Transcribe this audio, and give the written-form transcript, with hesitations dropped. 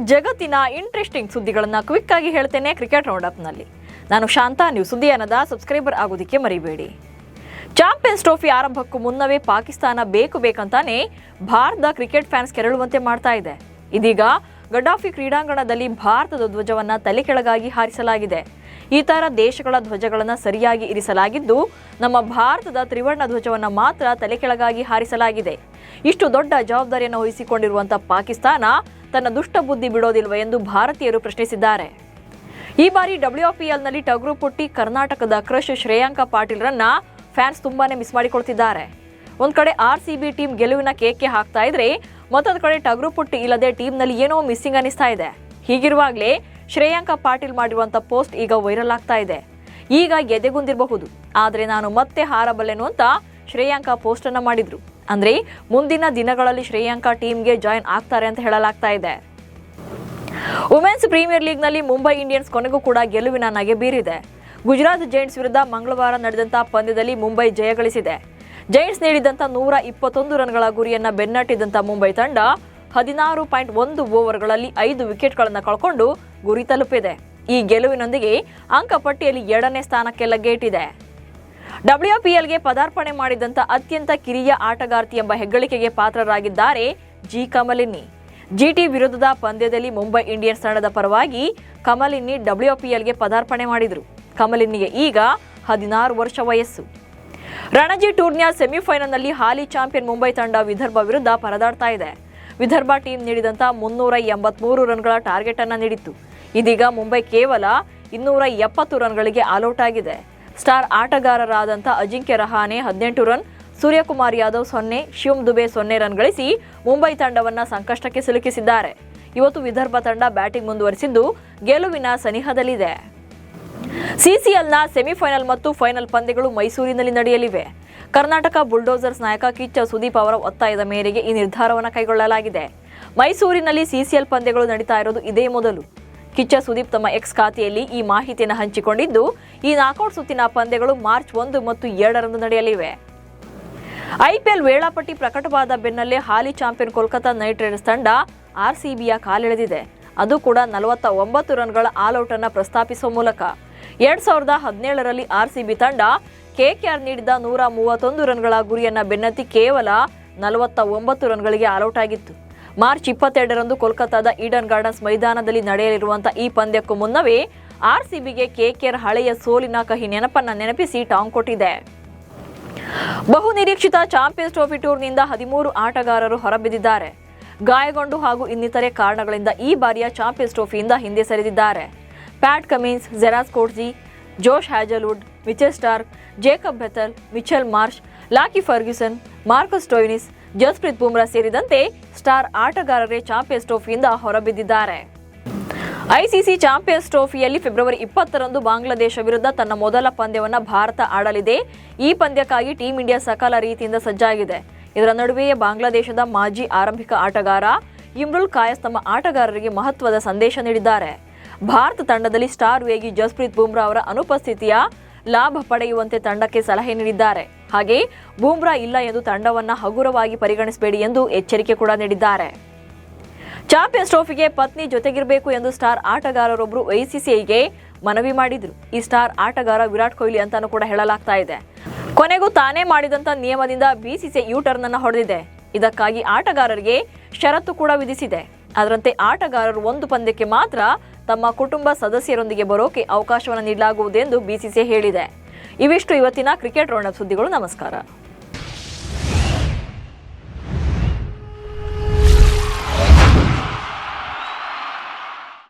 ಜಗತ್ತಿನ ಇಂಟ್ರೆಸ್ಟಿಂಗ್ ಸುದ್ದಿಗಳನ್ನು ಕ್ವಿಕ್ ಆಗಿ ಹೇಳ್ತೇನೆ ಕ್ರಿಕೆಟ್ ರೌಂಡಪ್ನಲ್ಲಿ. ನಾನು ಶಾಂತಾ. ನೀವು ಸುದ್ದಿಯನ್ನದ ಸಬ್ಸ್ಕ್ರೈಬರ್ ಆಗೋದಕ್ಕೆ ಮರಿಬೇಡಿ. ಚಾಂಪಿಯನ್ಸ್ ಟ್ರೋಫಿ ಆರಂಭಕ್ಕೂ ಮುನ್ನವೇ ಪಾಕಿಸ್ತಾನ ಬೇಕಂತಾನೆ ಭಾರತದ ಕ್ರಿಕೆಟ್ ಫ್ಯಾನ್ಸ್ ಕೆರಳುವಂತೆ ಮಾಡ್ತಾ ಇದೆ. ಇದೀಗ ಗಡ್ಡಾಫಿ ಕ್ರೀಡಾಂಗಣದಲ್ಲಿ ಭಾರತದ ಧ್ವಜವನ್ನ ತಲೆ ಕೆಳಗಾಗಿ ಹಾರಿಸಲಾಗಿದೆ. ಈ ತರ ದೇಶಗಳ ಧ್ವಜಗಳನ್ನು ಸರಿಯಾಗಿ ಇರಿಸಲಾಗಿದ್ದು, ನಮ್ಮ ಭಾರತದ ತ್ರಿವರ್ಣ ಧ್ವಜವನ್ನ ಮಾತ್ರ ತಲೆ ಕೆಳಗಾಗಿ ಹಾರಿಸಲಾಗಿದೆ. ಇಷ್ಟು ದೊಡ್ಡ ಜವಾಬ್ದಾರಿಯನ್ನು ವಹಿಸಿಕೊಂಡಿರುವಂತಹ ಪಾಕಿಸ್ತಾನ ತನ್ನ ದುಷ್ಟ ಬುದ್ಧಿ ಬಿಡೋದಿಲ್ವ ಎಂದು ಭಾರತೀಯರು ಪ್ರಶ್ನಿಸಿದ್ದಾರೆ. ಈ ಬಾರಿ WPLನಲ್ಲಿ ಟಗರು ಪುಟ್ಟಿ ಕರ್ನಾಟಕದ ಕ್ರಶ್ ಶ್ರೇಯಾಂಕ ಪಾಟೀಲ್ರನ್ನ ಫ್ಯಾನ್ಸ್ ತುಂಬಾನೇ ಮಿಸ್ ಮಾಡಿಕೊಳ್ತಿದ್ದಾರೆ. ಒಂದ್ ಕಡೆ RCB ಟೀಮ್ ಗೆಲುವಿನ ಕೇಕೆ ಹಾಕ್ತಾ ಇದ್ರೆ, ಮತ್ತೊಂದು ಕಡೆ ಟಗರು ಪುಟ್ಟಿ ಇಲ್ಲದೆ ಟೀಮ್ನಲ್ಲಿ ಏನೋ ಮಿಸ್ಸಿಂಗ್ ಅನಿಸ್ತಾ ಇದೆ. ಹೀಗಿರುವಾಗಲೇ ಶ್ರೇಯಾಂಕ ಪಾಟೀಲ್ ಮಾಡಿರುವಂತ ಪೋಸ್ಟ್ ಈಗ ವೈರಲ್ ಆಗ್ತಾ ಇದೆ. ಈಗ ಎದೆಗುಂದಿರಬಹುದು, ಆದ್ರೆ ನಾನು ಮತ್ತೆ ಹಾರಬಲ್ಲೆನು ಅಂತ ಶ್ರೇಯಾಂಕ ಪೋಸ್ಟ್ ಅನ್ನ ಮಾಡಿದ್ರು. ಅಂದ್ರೆ ಮುಂದಿನ ದಿನಗಳಲ್ಲಿ ಶ್ರೇಯಾಂಕ ಟೀಮ್ಗೆ ಜಾಯಿನ್ ಆಗ್ತಾರೆ ಅಂತ ಹೇಳಲಾಗ್ತಾ ಇದೆ. ವುಮೆನ್ಸ್ ಪ್ರೀಮಿಯರ್ ಲೀಗ್ ನಲ್ಲಿ ಮುಂಬೈ ಇಂಡಿಯನ್ಸ್ ಕೊನೆಗೂ ಕೂಡ ಗೆಲುವಿನ ನಗೆ ಬೀರಿದೆ. ಗುಜರಾತ್ ಜೈಂಟ್ಸ್ ವಿರುದ್ಧ ಮಂಗಳವಾರ ನಡೆದಂತಹ ಪಂದ್ಯದಲ್ಲಿ ಮುಂಬೈ ಜಯ ಗಳಿಸಿದೆ. ಜೈಂಟ್ಸ್ ನೀಡಿದಂತ 121 ರನ್ಗಳ ಗುರಿಯನ್ನ ಬೆನ್ನಟ್ಟಿದಂತ ಮುಂಬೈ ತಂಡ 16.1 ಓವರ್ಗಳಲ್ಲಿ 5 ವಿಕೆಟ್ಗಳನ್ನು ಕಳ್ಕೊಂಡು ಗುರಿ ತಲುಪಿದೆ. ಈ ಗೆಲುವಿನೊಂದಿಗೆ ಅಂಕಪಟ್ಟಿಯಲ್ಲಿ 2ನೇ ಸ್ಥಾನಕ್ಕೆ ಲಗ್ಗೇಟಿದೆ. WPLಗೆ ಪದಾರ್ಪಣೆ ಮಾಡಿದಂತ ಅತ್ಯಂತ ಕಿರಿಯ ಆಟಗಾರ್ತಿ ಎಂಬ ಹೆಗ್ಗಳಿಕೆಗೆ ಪಾತ್ರರಾಗಿದ್ದಾರೆ ಜಿ ಕಮಲಿನಿ. GT ವಿರುದ್ಧದ ಪಂದ್ಯದಲ್ಲಿ ಮುಂಬೈ ಇಂಡಿಯನ್ಸ್ ತಂಡದ ಪರವಾಗಿ ಕಮಲಿನಿ WPLಗೆ ಪದಾರ್ಪಣೆ ಮಾಡಿದರು. ಕಮಲಿನಿಗೆ ಈಗ 16 ವರ್ಷ ವಯಸ್ಸು. ರಣಜಿ ಟೂರ್ನಿಯ ಸೆಮಿಫೈನಲ್ನಲ್ಲಿ ಹಾಲಿ ಚಾಂಪಿಯನ್ ಮುಂಬೈ ತಂಡ ವಿದರ್ಭ ವಿರುದ್ಧ ಪರದಾಡ್ತಾ ಇದೆ. ವಿದರ್ಭ ಟೀಮ್ ನೀಡಿದಂತ 383 ರನ್ಗಳ ಟಾರ್ಗೆಟ್ ಅನ್ನ ನೀಡಿತ್ತು. ಇದೀಗ ಮುಂಬೈ ಕೇವಲ 270 ರನ್ಗಳಿಗೆ ಆಲ್ಔಟ್ ಆಗಿದೆ. ಸ್ಟಾರ್ ಆಟಗಾರರಾದಂಥ ಅಜಿಂಕ್ಯ ರಹಾನೆ 18 ರನ್, ಸೂರ್ಯಕುಮಾರ್ ಯಾದವ್ 0, ಶಿವಮ್ ದುಬೆ 0 ರನ್ ಗಳಿಸಿ ಮುಂಬೈ ತಂಡವನ್ನ ಸಂಕಷ್ಟಕ್ಕೆ ಸಿಲುಕಿಸಿದ್ದಾರೆ. ಇವತ್ತು ವಿದರ್ಭ ತಂಡ ಬ್ಯಾಟಿಂಗ್ ಮುಂದುವರಿಸಿದ್ದು ಗೆಲುವಿನ ಸನಿಹದಲ್ಲಿದೆ. CCLನ ಸೆಮಿಫೈನಲ್ ಮತ್ತು ಫೈನಲ್ ಪಂದ್ಯಗಳು ಮೈಸೂರಿನಲ್ಲಿ ನಡೆಯಲಿವೆ. ಕರ್ನಾಟಕ ಬುಲ್ಡೋಸರ್ಸ್ ನಾಯಕ ಕಿಚ್ಚ ಸುದೀಪ್ ಅವರ ಒತ್ತಾಯದ ಮೇರೆಗೆ ಈ ನಿರ್ಧಾರವನ್ನು ಕೈಗೊಳ್ಳಲಾಗಿದೆ. ಮೈಸೂರಿನಲ್ಲಿ CCL ಪಂದ್ಯಗಳು ನಡೀತಾ ಇರೋದು ಇದೇ ಮೊದಲು. ಕಿಚ್ಚ ಸುದೀಪ್ ತಮ್ಮ ಎಕ್ಸ್ ಖಾತೆಯಲ್ಲಿ ಈ ಮಾಹಿತಿಯನ್ನು ಹಂಚಿಕೊಂಡಿದ್ದು, ಈ ನಾಕೌಟ್ ಸುತ್ತಿನ ಪಂದ್ಯಗಳು ಮಾರ್ಚ್ 1 ಮತ್ತು 2ರಂದು ನಡೆಯಲಿವೆ. IPL ವೇಳಾಪಟ್ಟಿ ಪ್ರಕಟವಾದ ಬೆನ್ನಲ್ಲೇ ಹಾಲಿ ಚಾಂಪಿಯನ್ ಕೋಲ್ಕತಾ ನೈಟ್ ರೈಡರ್ಸ್ ತಂಡ RCBಯ ಕಾಲೆಳೆದಿದೆ. ಅದು ಕೂಡ 49 ರನ್ಗಳ ಆಲ್ಔಟ್ ಅನ್ನು ಪ್ರಸ್ತಾಪಿಸುವ ಮೂಲಕ. 2017ರಲ್ಲಿ RCB ತಂಡ KKR ನೀಡಿದ 131 ರನ್ಗಳ ಗುರಿಯನ್ನ ಬೆನ್ನತ್ತಿ ಕೇವಲ 49 ರನ್ಗಳಿಗೆ ಆಲ್ಔಟ್ ಆಗಿತ್ತು. ಮಾರ್ಚ್ 22ರಂದು ಕೋಲ್ಕತಾದ ಈಡನ್ ಗಾರ್ಡನ್ಸ್ ಮೈದಾನದಲ್ಲಿ ನಡೆಯಲಿರುವಂತಹ ಈ ಪಂದ್ಯಕ್ಕೂ ಮುನ್ನವೇ RCBಗೆ KKR ಹಳೆಯ ಸೋಲಿನ ಕಹಿ ನೆನಪನ್ನ ನೆನಪಿಸಿ ಟಾಂಗ್ ಕೊಟ್ಟಿದೆ. ಬಹು ನಿರೀಕ್ಷಿತ ಚಾಂಪಿಯನ್ಸ್ ಟ್ರೋಫಿ ಟೂರ್ನಿಯಿಂದ 13 ಆಟಗಾರರು ಹೊರಬಿದ್ದಿದ್ದಾರೆ. ಗಾಯಗೊಂಡು ಹಾಗೂ ಇನ್ನಿತರೆ ಕಾರಣಗಳಿಂದ ಈ ಬಾರಿಯ ಚಾಂಪಿಯನ್ಸ್ ಟ್ರೋಫಿಯಿಂದ ಹಿಂದೆ ಸರಿದಿದ್ದಾರೆ. Pat Cummins, Gerald Coetzee, Josh Hazlewood, Mitchell Starc, Jacob Bethell, Mitchell Marsh, Lockie Ferguson, Marcus Stoinis, Jasprit Bumrah ಸೇರಿದಂತೆ ಸ್ಟಾರ್ ಆಟಗಾರರೇ ಚಾಂಪಿಯನ್ಸ್ ಟ್ರೋಫಿಯಿಂದ ಹೊರಬಿದ್ದಿದ್ದಾರೆ. ICC ಚಾಂಪಿಯನ್ಸ್ ಟ್ರೋಫಿಯಲ್ಲಿ ಫೆಬ್ರವರಿ 20ರಂದು ಬಾಂಗ್ಲಾದೇಶ ವಿರುದ್ಧ ತನ್ನ ಮೊದಲ ಪಂದ್ಯವನ್ನು ಭಾರತ ಆಡಲಿದೆ. ಈ ಪಂದ್ಯಕ್ಕಾಗಿ ಟೀಂ ಇಂಡಿಯಾ ಸಕಲ ರೀತಿಯಿಂದ ಸಜ್ಜಾಗಿದೆ. ಇದರ ನಡುವೆಯೇ ಬಾಂಗ್ಲಾದೇಶದ ಮಾಜಿ ಆರಂಭಿಕ ಆಟಗಾರ ಇಮ್ರುಲ್ ಕಾಯಸ್ ತಮ್ಮ ಆಟಗಾರರಿಗೆ ಮಹತ್ವದ ಸಂದೇಶ ನೀಡಿದ್ದಾರೆ. ಭಾರತ ತಂಡದಲ್ಲಿ ಸ್ಟಾರ್ ವೇಗಿ ಜಸ್ಪ್ರೀತ್ ಬುಮ್ರಾ ಅವರ ಅನುಪಸ್ಥಿತಿಯ ಲಾಭ ಪಡೆಯುವಂತೆ ತಂಡಕ್ಕೆ ಸಲಹೆ ನೀಡಿದ್ದಾರೆ. ಹಾಗೆ ಬುಮ್ರಾ ಇಲ್ಲ ಎಂದು ತಂಡವನ್ನ ಹಗುರವಾಗಿ ಪರಿಗಣಿಸಬೇಡಿ ಎಂದು ಎಚ್ಚರಿಕೆ ಕೂಡ ನೀಡಿದ್ದಾರೆ. ಚಾಂಪಿಯನ್ಸ್ ಟ್ರೋಫಿಗೆ ಪತ್ನಿ ಜೊತೆಗಿರಬೇಕು ಎಂದು ಸ್ಟಾರ್ ಆಟಗಾರರೊಬ್ಬರು ICCಗೆ ಮನವಿ ಮಾಡಿದ್ರು. ಈ ಸ್ಟಾರ್ ಆಟಗಾರ ವಿರಾಟ್ ಕೊಹ್ಲಿ ಅಂತಾನೂ ಕೂಡ ಹೇಳಲಾಗ್ತಾ ಇದೆ. ಕೊನೆಗೂ ತಾನೇ ಮಾಡಿದಂತ ನಿಯಮದಿಂದ BCCI ಯೂ-ಟರ್ನ್ ಅನ್ನು ಹೊಡೆದಿದೆ. ಇದಕ್ಕಾಗಿ ಆಟಗಾರರಿಗೆ ಷರತ್ತು ಕೂಡ ವಿಧಿಸಿದೆ. ಅದರಂತೆ ಆಟಗಾರರು ಒಂದು ಪಂದ್ಯಕ್ಕೆ ಮಾತ್ರ ತಮ್ಮ ಕುಟುಂಬ ಸದಸ್ಯರೊಂದಿಗೆ ಬರೋಕೆ ಅವಕಾಶವನ್ನು ನೀಡಲಾಗುವುದು ಎಂದು BCCI ಹೇಳಿದೆ. ಇವಿಷ್ಟು ಇವತ್ತಿನ ಕ್ರಿಕೆಟ್ ರೌಂಡಪ್ ಸುದ್ದಿಗಳು. ನಮಸ್ಕಾರ.